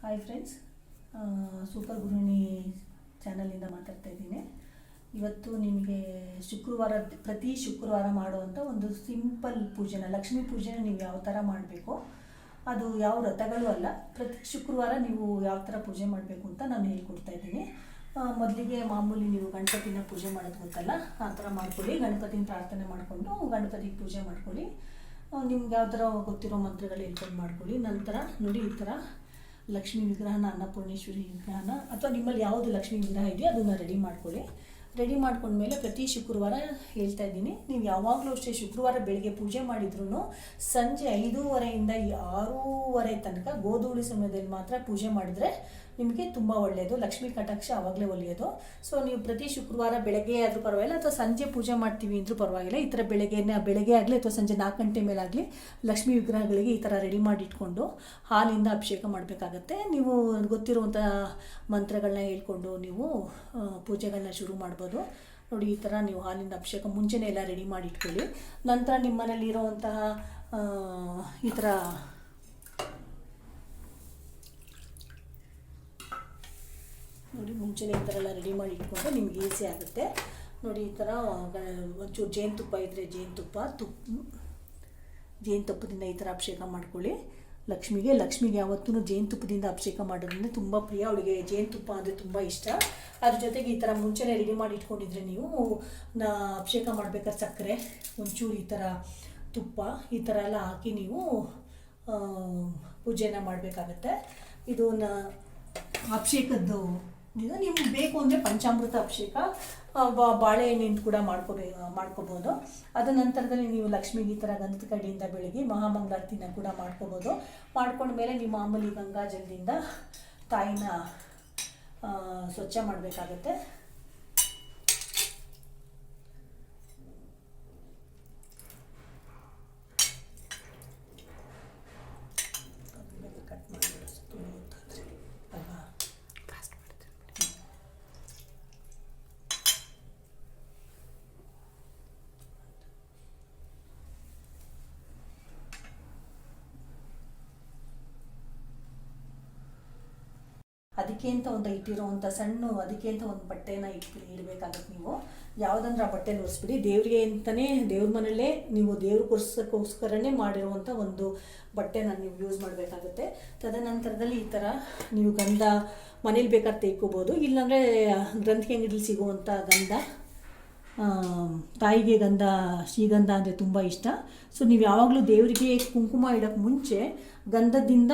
Hi friends, super ಗೃಹಿಣಿ ಚಾನಲಿಂದ ಮಾತಾಡ್ತಾ ಇದ್ದೀನಿ. ಇವತ್ತು ನಿಮಗೆ ಪ್ರತಿ ಶುಕ್ರವಾರ ಮಾಡುವಂಥ ಒಂದು ಸಿಂಪಲ್ ಪೂಜೆನ, ಲಕ್ಷ್ಮೀ ಪೂಜೆನ ನೀವು ಯಾವ ಥರ ಮಾಡಬೇಕು, ಅದು ಯಾವ ವ್ರತಗಳು ಅಲ್ಲ, ಪ್ರತಿ ಶುಕ್ರವಾರ ನೀವು ಯಾವ ಥರ ಪೂಜೆ ಮಾಡಬೇಕು ಅಂತ ನಾನು ಹೇಳ್ಕೊಡ್ತಾ ಇದ್ದೀನಿ. ಮೊದಲಿಗೆ ಮಾಮೂಲಿ ನೀವು ಗಣಪತಿನ ಪೂಜೆ ಮಾಡೋದು ಗೊತ್ತಲ್ಲ, ಆ ಥರ ಮಾಡ್ಕೊಳ್ಳಿ. ಗಣಪತಿನ ಪ್ರಾರ್ಥನೆ ಮಾಡಿಕೊಂಡು ಗಣಪತಿಗೆ ಪೂಜೆ ಮಾಡ್ಕೊಳ್ಳಿ. ನಿಮ್ಗೆ ಯಾವ ಥರ ಗೊತ್ತಿರೋ ಮಂತ್ರಗಳು ಹೇಳ್ಕೊಂಡು ಮಾಡ್ಕೊಳ್ಳಿ. ನಂತರ ನೋಡಿ, ಈ ಥರ ಲಕ್ಷ್ಮೀ ವಿಗ್ರಹನ, ಅನ್ನಪೂರ್ಣೇಶ್ವರಿ ವಿಗ್ರಹನ, ಅಥವಾ ನಿಮ್ಮಲ್ಲಿ ಯಾವುದು ಲಕ್ಷ್ಮೀ ವಿಗ್ರಹ ಇದೆಯೋ ಅದನ್ನು ರೆಡಿ ಮಾಡ್ಕೊಳ್ಳಿ. ರೆಡಿ ಮಾಡ್ಕೊಂಡ್ಮೇಲೆ ಪ್ರತಿ ಶುಕ್ರವಾರ ಹೇಳ್ತಾ ಇದ್ದೀನಿ, ನೀವು ಯಾವಾಗಲೂ ಅಷ್ಟೇ ಶುಕ್ರವಾರ ಬೆಳಗ್ಗೆ ಪೂಜೆ ಮಾಡಿದ್ರೂ ಸಂಜೆ 5:30ಇಂದ 6:30 ತನಕ ಗೋಧೂಳಿ ಸಮಯದಲ್ಲಿ ಮಾತ್ರ ಪೂಜೆ ಮಾಡಿದರೆ ನಿಮಗೆ ತುಂಬ ಒಳ್ಳೆಯದು. ಲಕ್ಷ್ಮೀ ಕಟಾಕ್ಷ ಆವಾಗಲೇ ಒಳ್ಳೆಯದು. ಸೊ ನೀವು ಪ್ರತಿ ಶುಕ್ರವಾರ ಬೆಳಗ್ಗೆ ಆದರೂ ಪರವಾಗಿಲ್ಲ, ಅಥವಾ ಸಂಜೆ ಪೂಜೆ ಮಾಡ್ತೀವಿ ಅಂದರೂ ಪರವಾಗಿಲ್ಲ, ಈ ಥರ ಬೆಳಗ್ಗೆ ಆಗಲಿ ಅಥವಾ ಸಂಜೆ 4 ಗಂಟೆ ಮೇಲಾಗಲಿ ಲಕ್ಷ್ಮೀ ವಿಗ್ರಹಗಳಿಗೆ ಈ ಥರ ರೆಡಿ ಮಾಡಿಟ್ಕೊಂಡು ಹಾಲಿಂದ ಅಭಿಷೇಕ ಮಾಡಬೇಕಾಗತ್ತೆ. ನೀವು ಗೊತ್ತಿರುವಂಥ ಮಂತ್ರಗಳನ್ನ ಹೇಳ್ಕೊಂಡು ನೀವು ಪೂಜೆಗಳನ್ನ ಶುರು ಮಾಡ್ಬೋದು. ನೋಡಿ, ಈ ಥರ ನೀವು ಹಾಲಿಂದ ಅಭಿಷೇಕ ಮುಂಚೆನೇ ಎಲ್ಲ ರೆಡಿ ಮಾಡಿ ಇಟ್ಕೊಳ್ಳಿ. ನಂತರ ನಿಮ್ಮ ಮನೇಲಿ ಇರೋವಂತಹ ಈ ಥರ ನೋಡಿ, ಮುಂಚೆನೇ ಈ ಥರ ಎಲ್ಲ ರೆಡಿ ಮಾಡಿ ಇಟ್ಕೊಂಡ್ರೆ ನಿಮ್ಗೆ ಈಸಿ ಆಗುತ್ತೆ. ನೋಡಿ, ಈ ಥರ ಒಂಚೂರು ಜೇನುತುಪ್ಪ ಇದ್ದರೆ ಜೇನುತುಪ್ಪದಿಂದ ಈ ಥರ ಅಭಿಷೇಕ ಮಾಡ್ಕೊಳ್ಳಿ. ಲಕ್ಷ್ಮಿಗೆ ಯಾವತ್ತೂ ಜೇನುತುಪ್ಪದಿಂದ ಅಭಿಷೇಕ ಮಾಡೋದ್ರಿಂದ ತುಂಬ ಪ್ರಿಯ. ಅವಳಿಗೆ ಜೇನುತುಪ್ಪ ಅಂದರೆ ತುಂಬ ಇಷ್ಟ. ಅದ್ರ ಜೊತೆಗೆ ಈ ಥರ ಮುಂಚೆನೇ ರೆಡಿ ಮಾಡಿ ಇಟ್ಕೊಂಡಿದ್ರೆ ನೀವು ಅಭಿಷೇಕ ಮಾಡ್ಬೇಕಾದ್ರೆ ಸಕ್ಕರೆ, ಒಂಚೂರು ಈ ಥರ ತುಪ್ಪ, ಈ ಥರ ಎಲ್ಲ ಹಾಕಿ ನೀವು ಪೂಜೆನ ಮಾಡಬೇಕಾಗತ್ತೆ. ಇದು ಅಭಿಷೇಕದ್ದು ನಿಮ್ಗೆ ಬೇಕು ಅಂದರೆ ಪಂಚಾಮೃತ ಅಭಿಷೇಕ, ಬಾಳೆಹಣ್ಣಿಂದ ಕೂಡ ಮಾಡ್ಕೋಬೋದು. ಅದ ನಂತರದಲ್ಲಿ ನೀವು ಲಕ್ಷ್ಮಿಗೆ ಈ ಥರ ಗಂಧದ ಕಡ್ಡಿಯಿಂದ ಬೆಳಗ್ಗೆ ಮಹಾಮಂಗಳಾರತಿನ ಕೂಡ ಮಾಡ್ಕೋಬೋದು. ಮಾಡ್ಕೊಂಡ್ಮೇಲೆ ನೀವು ಮಾಮೂಲಿ ಗಂಗಾಜಲದಿಂದ ತಾಯಿನ ಸ್ವಚ್ಛ ಮಾಡಬೇಕಾಗತ್ತೆ. ಅದಕ್ಕೆ ಅಂತ ಒಂದು ಇಟ್ಟಿರೋವಂಥ ಅದಕ್ಕೆ ಅಂತ ಒಂದು ಬಟ್ಟೆನ ಇಡಬೇಕಾಗತ್ತೆ. ನೀವು ಯಾವುದಂದ್ರೆ ಆ ಬಟ್ಟೆನ ಒರೆಸ್ಬಿಡಿ. ದೇವರಿಗೆ ಅಂತಲೇ ದೇವ್ರ ಮನೆಯಲ್ಲೇ ನೀವು ದೇವ್ರಿಗೋಸ್ಕರನೇ ಮಾಡಿರುವಂಥ ಒಂದು ಬಟ್ಟೆನ ನೀವು ಯೂಸ್ ಮಾಡಬೇಕಾಗುತ್ತೆ. ತದನಂತರದಲ್ಲಿ ಈ ಥರ ನೀವು ಗಂಧ ಮನೇಲಿ ಬೇಕಾದ್ರೆ ತೆಗ್ಕೋಬೋದು, ಇಲ್ಲಾಂದರೆ ಗ್ರಂಥಿಗೆ ಅಂಗಡಿಲಿ ಸಿಗುವಂಥ ಗಂಧ, ತಾಯಿಗೆ ಶ್ರೀಗಂಧ ಅಂದರೆ ತುಂಬ ಇಷ್ಟ. ಸೊ ನೀವು ಯಾವಾಗಲೂ ದೇವರಿಗೆ ಕುಂಕುಮ ಇಡೋಕ್ಕೆ ಮುಂಚೆ ಗಂಧದಿಂದ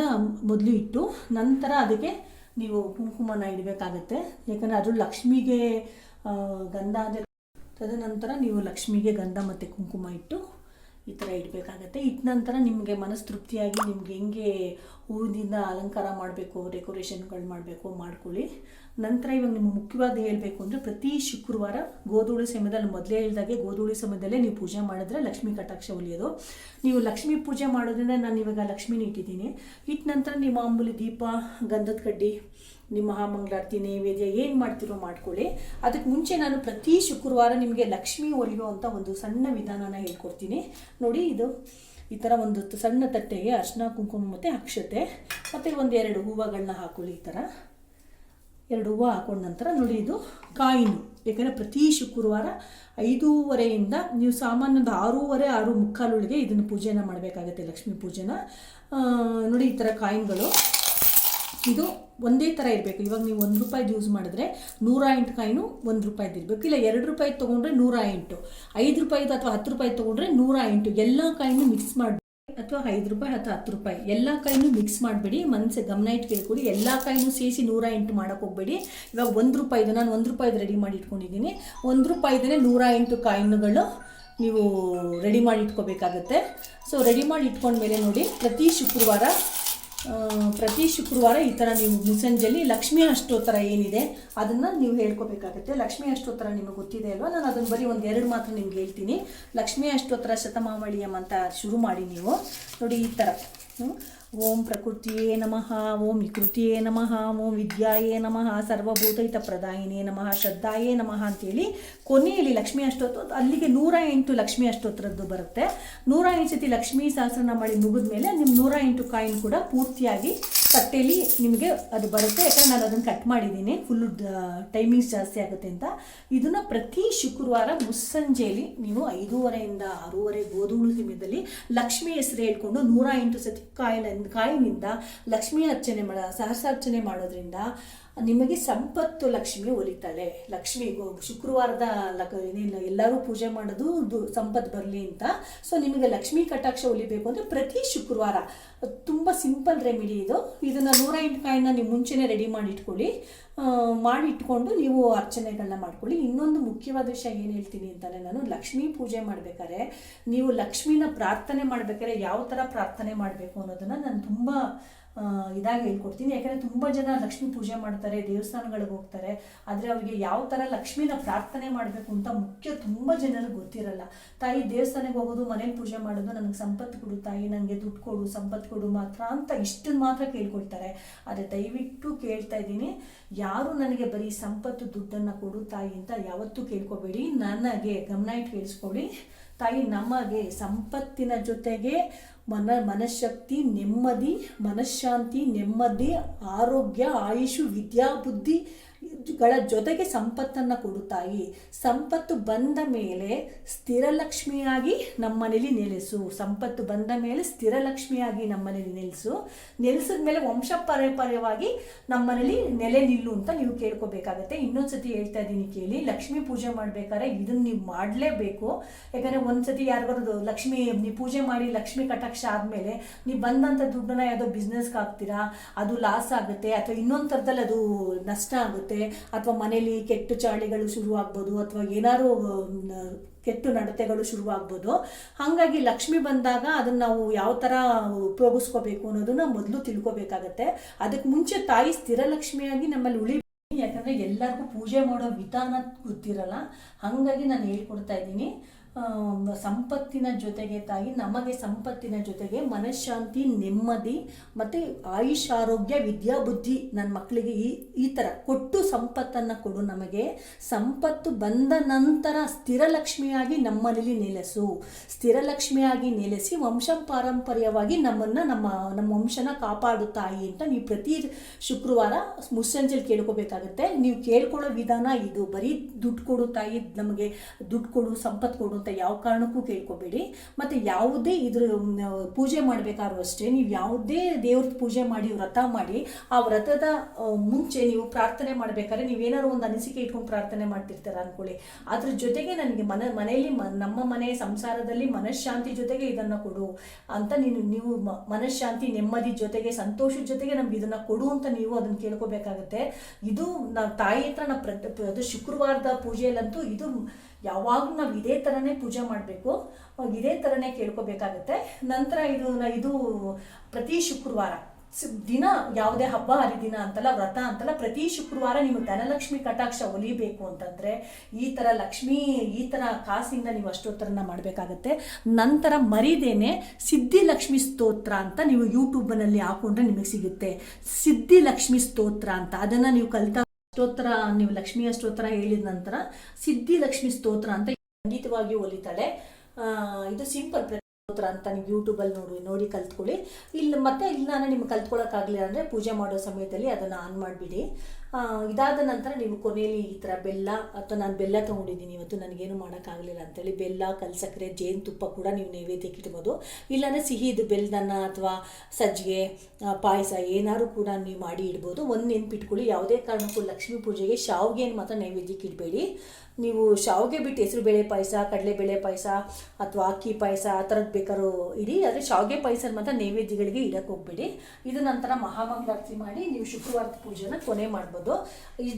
ಮೊದಲು ಇಟ್ಟು ನಂತರ ಅದಕ್ಕೆ ನೀವು ಕುಂಕುಮನ ಇಡಬೇಕಾಗತ್ತೆ. ಯಾಕಂದರೆ ಅದು ಲಕ್ಷ್ಮಿಗೆ ಗಂಧ ಅಂದರೆ, ತದನಂತರ ನೀವು ಲಕ್ಷ್ಮಿಗೆ ಗಂಧ ಮತ್ತು ಕುಂಕುಮ ಇಟ್ಟು ಈ ಥರ ಇಡಬೇಕಾಗತ್ತೆ. ಇಟ್ಟ ನಂತರ ನಿಮಗೆ ಮನಸ್ತೃಪ್ತಿಯಾಗಿ ನಿಮ್ಗೆ ಹೆಂಗೆ ಹೂವಿನಿಂದ ಅಲಂಕಾರ ಮಾಡಬೇಕು, ಡೆಕೋರೇಷನ್ಗಳು ಮಾಡಬೇಕು ಮಾಡ್ಕೊಳ್ಳಿ. ನಂತರ ಇವಾಗ ನಿಮ್ಗೆ ಮುಖ್ಯವಾಗಿ ಹೇಳಬೇಕು ಅಂದರೆ, ಪ್ರತಿ ಶುಕ್ರವಾರ ಗೋಧೂಳಿ ಸಮಯದಲ್ಲಿ, ಮೊದಲೇ ಹೇಳಿದಾಗೆ ಗೋಧೂಳಿ ಸಮಯದಲ್ಲೇ ನೀವು ಪೂಜೆ ಮಾಡಿದ್ರೆ ಲಕ್ಷ್ಮೀ ಕಟಾಕ್ಷ ಒಲಿಯೋದು. ನೀವು ಲಕ್ಷ್ಮೀ ಪೂಜೆ ಮಾಡೋದ್ರಿಂದ ನಾನು ಇವಾಗ ಲಕ್ಷ್ಮೀನ ಇಟ್ಟಿದ್ದೀನಿ. ಇಟ್ಟ ನಂತರ ನೀವು ಮಾಮೂಲಿ ದೀಪ, ಗಂಧದ ಕಡ್ಡಿ, ನಿಮ್ಮ ಮಹಾಮಂಗಳಾರತಿ ನೈವೇದ್ಯ ಏನು ಮಾಡ್ತಿರೋ ಮಾಡ್ಕೊಳ್ಳಿ. ಅದಕ್ಕೆ ಮುಂಚೆ ನಾನು ಪ್ರತಿ ಶುಕ್ರವಾರ ನಿಮಗೆ ಲಕ್ಷ್ಮೀ ಒಲಿಯುವಂಥ ಒಂದು ಸಣ್ಣ ವಿಧಾನನ ಹೇಳ್ಕೊಡ್ತೀನಿ. ನೋಡಿ, ಇದು ಈ ಥರ ಒಂದು ಸಣ್ಣ ತಟ್ಟೆಗೆ ಅರಿಶಿನ, ಕುಂಕುಮ ಮತ್ತು ಅಕ್ಷತೆ ಮತ್ತು 1-2 ಹೂವುಗಳನ್ನ ಹಾಕೊಳ್ಳಿ. ಈ ಥರ 2 ಹೂವು ಹಾಕೊಂಡ ನಂತರ ನೋಡಿ, ಇದು ಕಾಯಿನು. ಯಾಕಂದರೆ ಪ್ರತಿ ಶುಕ್ರವಾರ 5:30ಇಂದ ನೀವು ಸಾಮಾನ್ಯ 6:30-6:45 ಇದನ್ನು ಪೂಜೆನ ಮಾಡಬೇಕಾಗತ್ತೆ, ಲಕ್ಷ್ಮೀ ಪೂಜೆನ. ನೋಡಿ, ಈ ಥರ ಕಾಯಿನ್ಗಳು ಇದು ಒಂದೇ ಥರ ಇರಬೇಕು. ಇವಾಗ ನೀವು ₹1 ಯೂಸ್ ಮಾಡಿದ್ರೆ 108 ಕಾಯಿನು ₹1 ಇರಬೇಕು. ಇಲ್ಲ ₹2 ತೊಗೊಂಡ್ರೆ 108, ₹5 ಅಥವಾ ₹10 ತೊಗೊಂಡ್ರೆ 108. ಎಲ್ಲ ಕಾಯಿನು ಮಿಕ್ಸ್ ಮಾಡಿ, ಅಥವಾ ₹5 ಅಥವಾ ₹10 ಎಲ್ಲ ಕಾಯಿನು ಮಿಕ್ಸ್ ಮಾಡಬೇಡಿ. ಗಮನ ಇಟ್ಟು ಕೇಳ್ಕೊಡಿ. ಎಲ್ಲ ಕಾಯಿನು ಸೇರಿಸಿ 108 ಮಾಡೋಕ್ಕೆ ಹೋಗಬೇಡಿ. ಇವಾಗ ₹1 ನಾನು ₹1 ರೆಡಿ ಮಾಡಿ ಇಟ್ಕೊಂಡಿದ್ದೀನಿ. ₹1 108 ಕಾಯಿನುಗಳು ನೀವು ರೆಡಿ ಮಾಡಿ ಇಟ್ಕೋಬೇಕಾಗತ್ತೆ. ಸೊ ರೆಡಿ ಮಾಡಿ ಇಟ್ಕೊಂಡ್ಮೇಲೆ ನೋಡಿ, ಪ್ರತಿ ಶುಕ್ರವಾರ ಈ ಥರ ನೀವು ಮುಸ್ಸಂಜೆಯಲ್ಲಿ ಲಕ್ಷ್ಮೀ ಅಷ್ಟೋತ್ತರ ಏನಿದೆ ಅದನ್ನು ನೀವು ಹೇಳ್ಕೊಬೇಕಾಗುತ್ತೆ. ಲಕ್ಷ್ಮೀ ಅಷ್ಟೋತ್ತರ ನಿಮಗೆ ಗೊತ್ತಿದೆ ಅಲ್ವಾ? ನಾನು ಅದನ್ನು ಬರೀ 1-2 ಮಾತ್ರ ನಿಮ್ಗೆ ಹೇಳ್ತೀನಿ. ಲಕ್ಷ್ಮೀ ಅಷ್ಟೋತ್ತರ ಶತಮಾವಳಿಯಂ ಅಂತ ಶುರು ಮಾಡಿ ನೀವು ನೋಡಿ, ಈ ಥರ ಓಂ ಪ್ರಕೃತಿಯೇ ನಮಃ, ಓಂ ವಿಕೃತಿಯೇ ನಮಃ, ಓಂ ವಿದ್ಯಾಯೇ ನಮಃ, ಸರ್ವಭೂತಹಿತ ಪ್ರದಾಯಿನೇ ನಮಃ, ಶ್ರದ್ಧಾಯೇ ನಮಃ ಅಂತೇಳಿ ಕೊನೆಯಲ್ಲಿ ಲಕ್ಷ್ಮೀ ಅಷ್ಟೋತ್ತರ, ಅಲ್ಲಿಗೆ 108 ಲಕ್ಷ್ಮೀ ಅಷ್ಟೋತ್ತರದ್ದು ಬರುತ್ತೆ. 108 ಸತಿ ಲಕ್ಷ್ಮೀ ಸಹಸ್ರನಾಮ ಮಾಡಿ ಮುಗಿದ ಮೇಲೆ ನಿಮ್ಮ 108 ಕಾಯಿನ್ ಕೂಡ ಪೂರ್ತಿಯಾಗಿ ತಟ್ಟೆಯಲ್ಲಿ ನಿಮಗೆ ಅದು ಬರುತ್ತೆ. ಯಾಕಂದರೆ ನಾನು ಅದನ್ನು ಕಟ್ ಮಾಡಿದ್ದೀನಿ, ಫುಲ್ಲು ಟೈಮಿಂಗ್ಸ್ ಜಾಸ್ತಿ ಆಗುತ್ತೆ ಅಂತ. ಇದನ್ನು ಪ್ರತಿ ಶುಕ್ರವಾರ ಮುಸ್ಸಂಜೆಯಲ್ಲಿ ನೀವು 5:30 6:30 ಗೋಧೂಳು ಸಮಯದಲ್ಲಿ ಲಕ್ಷ್ಮಿ ಹೆಸರು ಹೇಳ್ಕೊಂಡು 108 ಸತಿ ಕಾಯಿನಿಂದ ಲಕ್ಷ್ಮಿ ಅರ್ಚನೆ ಸಹಸ್ರಾರ್ಚನೆ ಮಾಡೋದ್ರಿಂದ ನಿಮಗೆ ಸಂಪತ್ತು ಲಕ್ಷ್ಮಿ ಒಲಿತಾಳೆ. ಲಕ್ಷ್ಮಿ ಶುಕ್ರವಾರದ ಎಲ್ಲರೂ ಪೂಜೆ ಮಾಡೋದು ಸಂಪತ್ತು ಬರಲಿ ಅಂತ. ಸೊ ನಿಮಗೆ ಲಕ್ಷ್ಮೀ ಕಟಾಕ್ಷ ಒಲಿಬೇಕು ಅಂದರೆ ಪ್ರತಿ ಶುಕ್ರವಾರ ತುಂಬ ಸಿಂಪಲ್ ರೆಮಿಡಿ ಇದು. ಇದನ್ನು 108 ಕಾಯಿನ ನೀವು ಮುಂಚೆನೇ ರೆಡಿ ಮಾಡಿ ಇಟ್ಕೊಂಡು ನೀವು ಅರ್ಚನೆಗಳನ್ನ ಮಾಡ್ಕೊಳ್ಳಿ. ಇನ್ನೊಂದು ಮುಖ್ಯವಾದ ವಿಷಯ ಏನು ಹೇಳ್ತೀನಿ ಅಂತಾನೆ, ನಾನು ಲಕ್ಷ್ಮೀ ಪೂಜೆ ಮಾಡಬೇಕಾದ್ರೆ ನೀವು ಲಕ್ಷ್ಮೀನ ಪ್ರಾರ್ಥನೆ ಮಾಡಬೇಕಾದ್ರೆ ಯಾವ ಥರ ಪ್ರಾರ್ಥನೆ ಮಾಡಬೇಕು ಅನ್ನೋದನ್ನು ನಾನು ತುಂಬ ಇದಾಗಿ ಹೇಳ್ಕೊಡ್ತೀನಿ. ಯಾಕಂದರೆ ತುಂಬ ಜನ ಲಕ್ಷ್ಮೀ ಪೂಜೆ ಮಾಡ್ತಾರೆ, ದೇವಸ್ಥಾನಗಳಿಗೆ ಹೋಗ್ತಾರೆ, ಆದರೆ ಅವರಿಗೆ ಯಾವ ಥರ ಲಕ್ಷ್ಮೀನ ಪ್ರಾರ್ಥನೆ ಮಾಡಬೇಕು ಅಂತ ತುಂಬ ಜನರಿಗೆ ಗೊತ್ತಿರಲ್ಲ. ತಾಯಿ ದೇವಸ್ಥಾನಕ್ಕೆ ಹೋಗೋದು, ಮನೇಲಿ ಪೂಜೆ ಮಾಡೋದು, ನನಗೆ ಸಂಪತ್ತು ಕೊಡು ತಾಯಿ, ನನಗೆ ದುಡ್ಡು ಕೊಡು, ಸಂಪತ್ತು ಕೊಡು ಮಾತ್ರ ಅಂತ ಇಷ್ಟನ್ನು ಮಾತ್ರ ಕೇಳ್ಕೊಳ್ತಾರೆ. ಆದರೆ ದಯವಿಟ್ಟು ಕೇಳ್ತಾ ಇದ್ದೀನಿ, ಯಾರು ನನಗೆ ಬರೀ ಸಂಪತ್ತು ದುಡ್ಡನ್ನು ಕೊಡು ತಾಯಿ ಅಂತ ಯಾವತ್ತೂ ಕೇಳ್ಕೊಬೇಡಿ. ನನಗೆ ಗಮನ ಇಟ್ಟು ಕೇಳಿಸ್ಕೊಳ್ಳಿ ತಾಯಿ, ನಮಗೆ ಸಂಪತ್ತಿನ ಜೊತೆಗೆ ಮನಃಶಕ್ತಿ, ನೆಮ್ಮದಿ, ಮನಃಶಾಂತಿ, ನೆಮ್ಮದಿ, ಆರೋಗ್ಯ, ಆಯುಷು, ವಿದ್ಯಾ, ಬುದ್ಧಿಗಳ ಜೊತೆಗೆ ಸಂಪತ್ತನ್ನು ಕೊಡು ತಾಯಿ. ಸಂಪತ್ತು ಬಂದ ಮೇಲೆ ಸ್ಥಿರಲಕ್ಷ್ಮಿಯಾಗಿ ನಮ್ಮನೇಲಿ ನೆಲೆಸು. ಸಂಪತ್ತು ಬಂದ ಮೇಲೆ ಸ್ಥಿರಲಕ್ಷ್ಮಿಯಾಗಿ ನಮ್ಮನೇಲಿ ನೆಲೆಸಿದ ಮೇಲೆ ವಂಶ ಪಾರಂಪರ್ಯವಾಗಿ ನಮ್ಮನೇಲಿ ನೆಲೆ ನಿಲ್ಲು ಅಂತ ನೀವು ಕೇಳ್ಕೊಬೇಕಾಗತ್ತೆ. ಇನ್ನೊಂದ್ಸತಿ ಹೇಳ್ತಾ ಇದ್ದೀನಿ ಕೇಳಿ, ಲಕ್ಷ್ಮೀ ಪೂಜೆ ಮಾಡ್ಬೇಕಾದ್ರೆ ಇದನ್ನು ನೀವು ಮಾಡಲೇಬೇಕು. ಯಾಕಂದರೆ ಒಂದ್ಸತಿ ಯಾರಿಗಾರು ಲಕ್ಷ್ಮಿ ನೀವು ಪೂಜೆ ಮಾಡಿ ಲಕ್ಷ್ಮಿ ಕಟಾಕ್ಷ ಆದಮೇಲೆ ನೀವು ಬಂದಂಥ ದುಡ್ಡನ್ನ ಯಾವುದೋ ಬಿಸ್ನೆಸ್ಗೆ ಹಾಕ್ತೀರಾ, ಅದು ಲಾಸ್ ಆಗುತ್ತೆ, ಅಥವಾ ಇನ್ನೊಂದು ಥರದಲ್ಲಿ ಅದು ನಷ್ಟ ಆಗುತ್ತೆ, ಅಥವಾ ಮನೇಲಿ ಕೆಟ್ಟ ಚಾಳಿಗಳು ಶುರುವಾಗ್ಬೋದು, ಅಥವಾ ಏನಾದ್ರು ಕೆಟ್ಟ ನಡತೆಗಳು ಶುರುವಾಗ್ಬೋದು. ಹಾಗಾಗಿ ಲಕ್ಷ್ಮಿ ಬಂದಾಗ ಅದನ್ನು ನಾವು ಯಾವ ಥರ ಉಪಯೋಗಿಸ್ಕೋಬೇಕು ಅನ್ನೋದನ್ನ ಮೊದಲು ತಿಳ್ಕೊಬೇಕಾಗತ್ತೆ. ಅದಕ್ಕೆ ಮುಂಚೆ ತಾಯಿ ಸ್ಥಿರಲಕ್ಷ್ಮಿಯಾಗಿ ನಮ್ಮಲ್ಲಿ ಯಾಕಂದರೆ ಎಲ್ಲರಿಗೂ ಪೂಜೆ ಮಾಡೋ ವಿಧಾನ ಗೊತ್ತಿರಲ್ಲ. ಹಾಗಾಗಿ ನಾನು ಹೇಳ್ಕೊಡ್ತಾ ಇದ್ದೀನಿ. ಸಂಪತ್ತಿನ ಜೊತೆಗೆ ತಾಯಿ, ನಮಗೆ ಸಂಪತ್ತಿನ ಜೊತೆಗೆ ಮನಃಶಾಂತಿ, ನೆಮ್ಮದಿ ಮತ್ತು ಆಯುಷ್, ಆರೋಗ್ಯ, ವಿದ್ಯಾ, ಬುದ್ಧಿ ನನ್ನ ಮಕ್ಕಳಿಗೆ ಈ ಥರ ಕೊಟ್ಟು ಸಂಪತ್ತನ್ನು ಕೊಡು. ನಮಗೆ ಸಂಪತ್ತು ಬಂದ ನಂತರ ಸ್ಥಿರಲಕ್ಷ್ಮಿಯಾಗಿ ನಮ್ಮನೇಲಿ ನೆಲೆಸು. ಸ್ಥಿರಲಕ್ಷ್ಮಿಯಾಗಿ ನೆಲೆಸಿ ವಂಶ ಪಾರಂಪರ್ಯವಾಗಿ ನಮ್ಮ ವಂಶನ ಕಾಪಾಡು ತಾಯಿ ಅಂತ ನೀವು ಪ್ರತಿ ಶುಕ್ರವಾರ ಮುಸ್ಸಂಜೆಲಿ ಕೇಳ್ಕೋಬೇಕಾಗತ್ತೆ. ನೀವು ಕೇಳ್ಕೊಳ್ಳೋ ವಿಧಾನ ಇದು. ಬರೀ ದುಡ್ಡು ಕೊಡು ತಾಯಿ, ನಮಗೆ ದುಡ್ಡು ಕೊಡು, ಸಂಪತ್ತು ಕೊಡು ಅಂತ ಯಾವ ಕಾರಣಕ್ಕೂ ಕೇಳ್ಕೊಬೇಡಿ. ಮತ್ತು ಯಾವುದೇ ಇದ್ರ ಪೂಜೆ ಮಾಡಬೇಕಾದ್ರೂ ಅಷ್ಟೇ, ನೀವು ಯಾವುದೇ ದೇವ್ರದ್ದು ಪೂಜೆ ಮಾಡಿ ವ್ರತ ಮಾಡಿ ಆ ವ್ರತದ ಮುಂಚೆ ನೀವು ಪ್ರಾರ್ಥನೆ ಮಾಡಬೇಕಾದ್ರೆ ನೀವೇನಾದ್ರು ಒಂದು ಅನಿಸಿಕೆ ಇಟ್ಕೊಂಡು ಪ್ರಾರ್ಥನೆ ಮಾಡ್ತಿರ್ತಾರೆ ಅಂದ್ಕೊಳ್ಳಿ. ಅದ್ರ ಜೊತೆಗೆ ನನಗೆ ಮನೆಯಲ್ಲಿ ನಮ್ಮ ಮನೆ ಸಂಸಾರದಲ್ಲಿ ಮನಃಶಾಂತಿ ಜೊತೆಗೆ ಇದನ್ನು ಕೊಡು ಅಂತ ನೀವು ಮನಃಶಾಂತಿ, ನೆಮ್ಮದಿ ಜೊತೆಗೆ ಸಂತೋಷದ ಜೊತೆಗೆ ನಮ್ಗೆ ಇದನ್ನು ಕೊಡು ಅಂತ ನೀವು ಅದನ್ನು ಕೇಳ್ಕೊಬೇಕಾಗತ್ತೆ. ಇದು ನಾವು ತಾಯಿ ಹತ್ರ ಅದು ಶುಕ್ರವಾರದ ಪೂಜೆಯಲ್ಲಂತೂ ಇದು ಯಾವಾಗಲೂ ನಾವು ಇದೇ ಥರನೇ ಪೂಜೆ ಮಾಡಬೇಕು, ಇದೇ ಥರನೇ ಕೇಳ್ಕೊಬೇಕಾಗತ್ತೆ. ನಂತರ ಇದು ಪ್ರತಿ ಶುಕ್ರವಾರ ದಿನ, ಯಾವುದೇ ಹಬ್ಬ ಹರಿದಿನ ಅಂತಲ್ಲ, ವ್ರತ ಅಂತಲ್ಲ, ಪ್ರತಿ ಶುಕ್ರವಾರ ನೀವು ಧನಲಕ್ಷ್ಮಿ ಕಟಾಕ್ಷ ಒಲಿಬೇಕು ಅಂತಂದರೆ ಈ ಥರ ಕಾಸಿಂದ ನೀವು ಅಷ್ಟೋತ್ತರನ ಮಾಡಬೇಕಾಗತ್ತೆ. ನಂತರ ಮರಿದೇನೆ ಸಿದ್ಧಿಲಕ್ಷ್ಮಿ ಸ್ತೋತ್ರ ಅಂತ ನೀವು ಯೂಟ್ಯೂಬ್ನಲ್ಲಿ ಹಾಕೊಂಡ್ರೆ ನಿಮಗೆ ಸಿಗುತ್ತೆ. ಸಿದ್ಧಿಲಕ್ಷ್ಮಿ ಸ್ತೋತ್ರ ಅಂತ ಅದನ್ನು ನೀವು ಸ್ತೋತ್ರ, ನೀವು ಲಕ್ಷ್ಮಿಯ ಸ್ತೋತ್ರ ಹೇಳಿದ ನಂತರ ಸಿದ್ಧಿಲಕ್ಷ್ಮಿ ಸ್ತೋತ್ರ ಅಂತ ಖಂಡಿತವಾಗಿ ಒಲಿತಾಳೆ. ಇದು ಸಿಂಪಲ್ ಸ್ತೋತ್ರ ಅಂತ ನೀವು ಯೂಟ್ಯೂಬಲ್ಲಿ ನೋಡಿ ಕಲ್ತ್ಕೊಳ್ಳಿ. ಇಲ್ಲಿ ನಾನು ನಿಮ್ಗೆ ಕಲ್ತ್ಕೊಳ್ಳೋಕ್ಕಾಗಲಿಲ್ಲ ಅಂದರೆ ಪೂಜೆ ಮಾಡೋ ಸಮಯದಲ್ಲಿ ಅದನ್ನು ಆನ್ ಮಾಡಿಬಿಡಿ. ಇದಾದ ನಂತರ ನೀವು ಕೊನೆಯಲ್ಲಿ ಈ ಥರ ಬೆಲ್ಲ, ಅಥವಾ ನಾನು ಬೆಲ್ಲ ತೊಗೊಂಡಿದ್ದೀನಿ ಇವತ್ತು, ನನಗೇನು ಮಾಡೋಕ್ಕಾಗಲಿಲ್ಲ ಅಂತೇಳಿ ಬೆಲ್ಲ, ಕಲ್ಸಕ್ಕರೆ, ಜೇನುತುಪ್ಪ ಕೂಡ ನೀವು ನೈವೇದ್ಯಕ್ಕೆ ಇಡ್ಬೋದು. ಇಲ್ಲಾಂದರೆ ಸಿಹಿ ಇದು ಬೆಲ್ಲದನ್ನ ಅಥವಾ ಸಜ್ಜಿಗೆ, ಪಾಯಸ ಏನಾದ್ರು ಕೂಡ ನೀವು ಮಾಡಿ ಇಡ್ಬೋದು. ಒಂದು ನೆನ್ಪಿಟ್ಕೊಳ್ಳಿ, ಯಾವುದೇ ಕಾರಣಕ್ಕೂ ಲಕ್ಷ್ಮೀ ಪೂಜೆಗೆ ಶಾವಿಗೆಯನ್ನು ಮಾತ್ರ ನೈವೇದ್ಯಕ್ಕೆ ಇಡಬೇಡಿ. ನೀವು ಶಾವಿಗೆ ಬಿಟ್ಟು ಹೆಸರುಬೇಳೆ ಪಾಯಸ, ಕಡಲೆಬೇಳೆ ಪಾಯಸ ಅಥವಾ ಅಕ್ಕಿ ಪಾಯಸ ಆ ಥರದ್ದು ಬೇಕಾದ್ರೂ ಇಡಿ. ಆದರೆ ಶಾವಿಗೆ ಪಾಯಸ ಮಾತ್ರ ನೈವೇದ್ಯಗಳಿಗೆ ಇಡಕ್ಕೆ ಹೋಗ್ಬೇಡಿ. ಇದು ನಂತರ ಮಹಾಮಂಗಳಾರತಿ ಮಾಡಿ ನೀವು ಶುಕ್ರವಾರದ ಪೂಜೆನ ಕೊನೆ ಮಾಡ್ಬೋದು. ಇದು